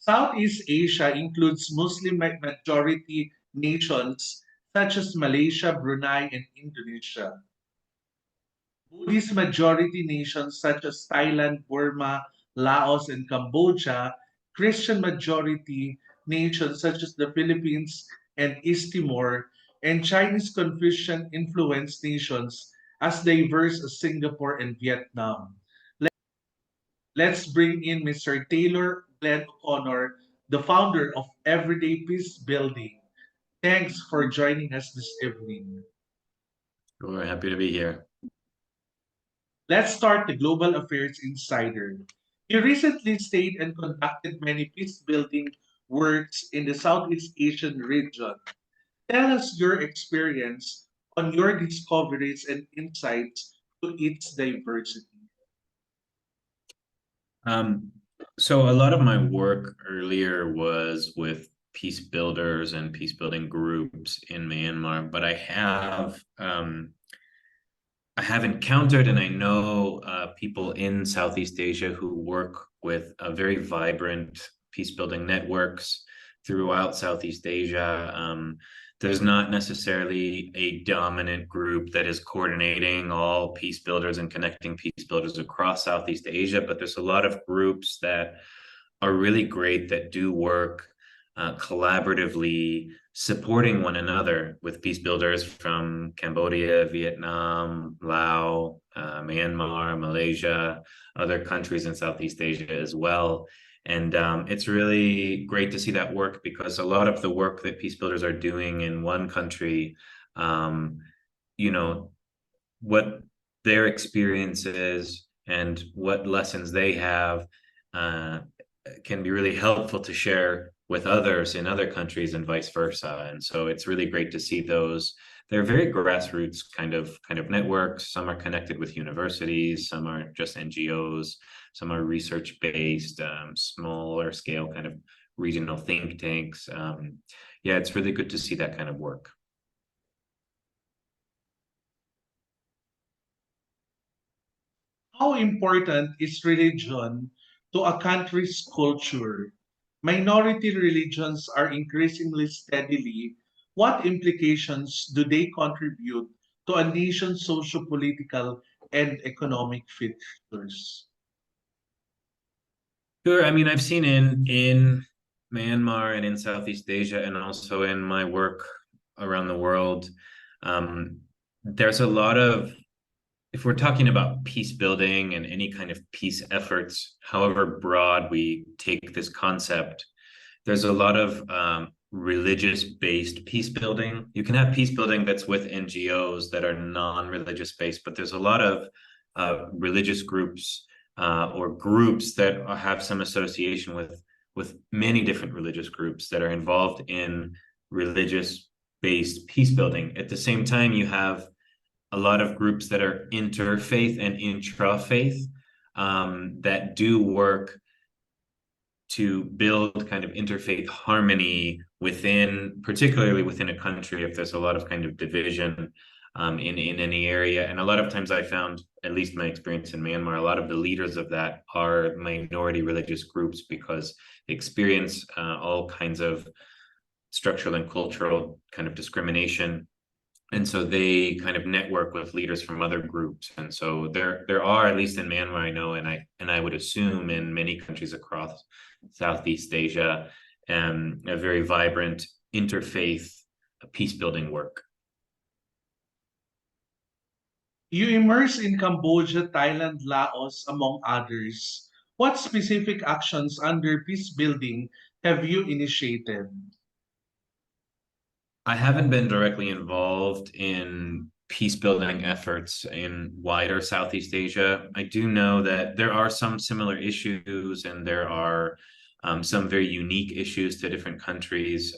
Southeast Asia includes Muslim majority nations such as Malaysia, Brunei, and Indonesia. Buddhist majority nations such as Thailand, Burma, Laos, and Cambodia, Christian majority nations such as the Philippines and East Timor, and Chinese Confucian influenced nations as diverse as Singapore and Vietnam. Let's bring in Mr. Taylor Glenn O'Connor, the founder of Everyday Peace Building. Thanks for joining us this evening. We're happy to be here. Let's start the Global Affairs Insider. You recently stayed and conducted many peace building works in the Southeast Asian region. Tell us your experience on your discoveries and insights to its diversity. So a lot of my work earlier was with peace builders and peace building groups in Myanmar, but I have encountered and I know people in Southeast Asia who work with very vibrant peace building networks throughout Southeast Asia. There's not necessarily a dominant group that is coordinating all peace builders and connecting peace builders across Southeast Asia, but there's a lot of groups that are really great that do work collaboratively, supporting one another with peace builders from Cambodia, Vietnam, Laos, Myanmar, Malaysia, other countries in Southeast Asia as well. And it's really great to see that work because a lot of the work that peace builders are doing in one country, you know, what their experience is and what lessons they have can be really helpful to share with others in other countries and vice versa. And so it's really great to see those. They're very grassroots kind of networks. Some are connected with universities, some are just NGOs, some are research-based, smaller scale kind of regional think tanks. Yeah, it's really good to see that kind of work. How important is religion to a country's culture? Minority religions are increasingly steadily. What implications do they contribute to a nation's socio-political and economic features? Sure. I mean, I've seen in Myanmar and in Southeast Asia, and also in my work around the world, there's a lot of, if we're talking about peace building and any kind of peace efforts, however broad we take this concept, there's a lot of religious-based peace building. You can have peace building that's with NGOs that are non-religious based, but there's a lot of religious groups or groups that have some association with many different religious groups that are involved in religious-based peace building. At the same time, you have a lot of groups that are interfaith and intra-faith that do work to build kind of interfaith harmony within, particularly within a country, if there's a lot of kind of division in any area. And a lot of times I found, at least my experience in Myanmar, a lot of the leaders of that are minority religious groups because they experience all kinds of structural and cultural kind of discrimination. And so they kind of network with leaders from other groups. And so there are, at least in Myanmar, I know, and I would assume in many countries across Southeast Asia, a very vibrant interfaith peace building work. You immerse in Cambodia, Thailand, Laos, among others. What specific actions under peace building have you initiated? I haven't been directly involved in peace building efforts in wider Southeast Asia. I do know that there are some similar issues and there are some very unique issues to different countries.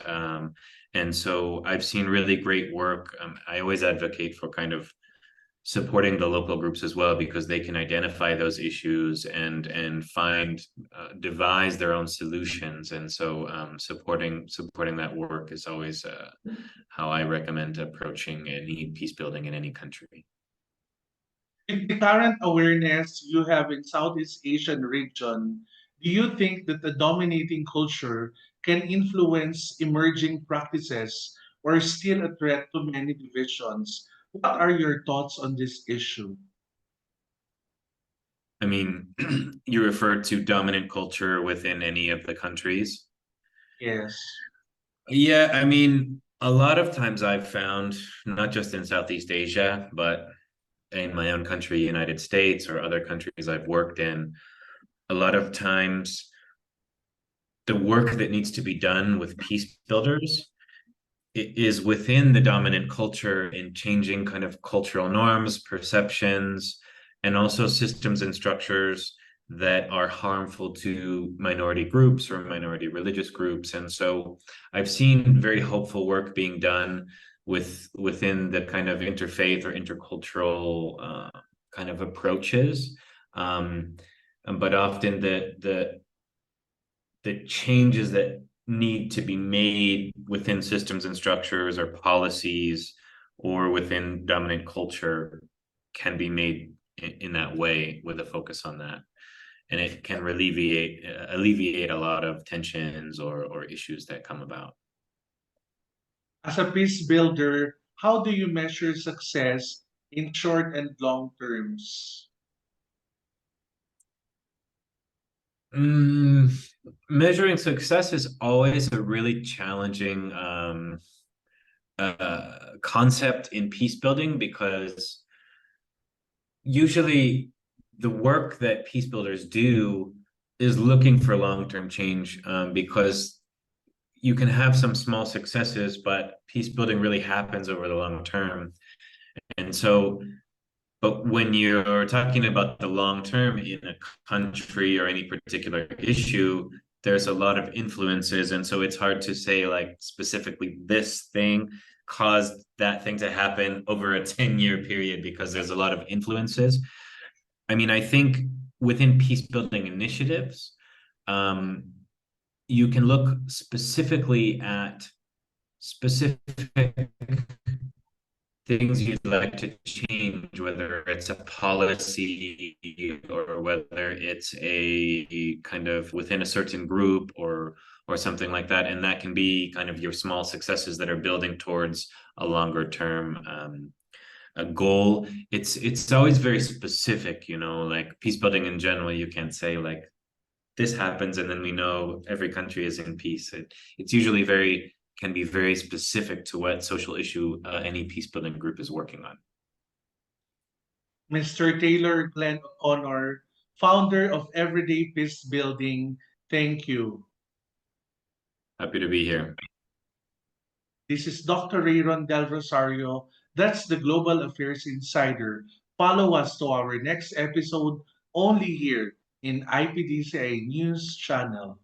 And so I've seen really great work. I always advocate for kind of supporting the local groups as well, because they can identify those issues and find devise their own solutions. And so supporting that work is always how I recommend approaching any peace building in any country. With the current awareness you have in Southeast Asian region, Do you think that the dominating culture can influence emerging practices or still a threat to many divisions? What are your thoughts on this issue? I mean, you refer to dominant culture within any of the countries. Yes. Yeah, I mean, a lot of times I've found, not just in Southeast Asia, but in my own country, United States, or other countries I've worked in, a lot of times the work that needs to be done with peace builders is within the dominant culture in changing kind of cultural norms, perceptions, and also systems and structures that are harmful to minority groups or minority religious groups. And so I've seen very hopeful work being done within the kind of interfaith or intercultural kind of approaches. Um, but often the changes that need to be made within systems and structures or policies or within dominant culture can be made in that way with a focus on that, and it can alleviate a lot of tensions or issues that come about. As a peace builder, how do you measure success in short and long terms? Mm, measuring success is always a really challenging concept in peace building, because usually the work that peace builders do is looking for long-term change, because you can have some small successes, but peace building really happens over the long term. And so, but when you're talking about the long term in a country or any particular issue, there's a lot of influences. And so it's hard to say, like, specifically this thing caused that thing to happen over a 10-year period, because there's a lot of influences. I mean, I think within peace building initiatives, um, you can look specifically at specific things you'd like to change, whether it's a policy or whether it's a kind of within a certain group or something like that. And that can be kind of your small successes that are building towards a longer term a goal. It's always very specific, like peace building in general. You can't say like this happens and then we know every country is in peace. It's usually very can be very specific to what social issue any peace building group is working on. Mr. Taylor Glenn O'Connor, founder of Everyday Peace Building, thank you. Happy to be here. This is Dr. Rayron Del Rosario. That's the Global Affairs Insider. Follow us to our next episode only here in IPDCI News Channel.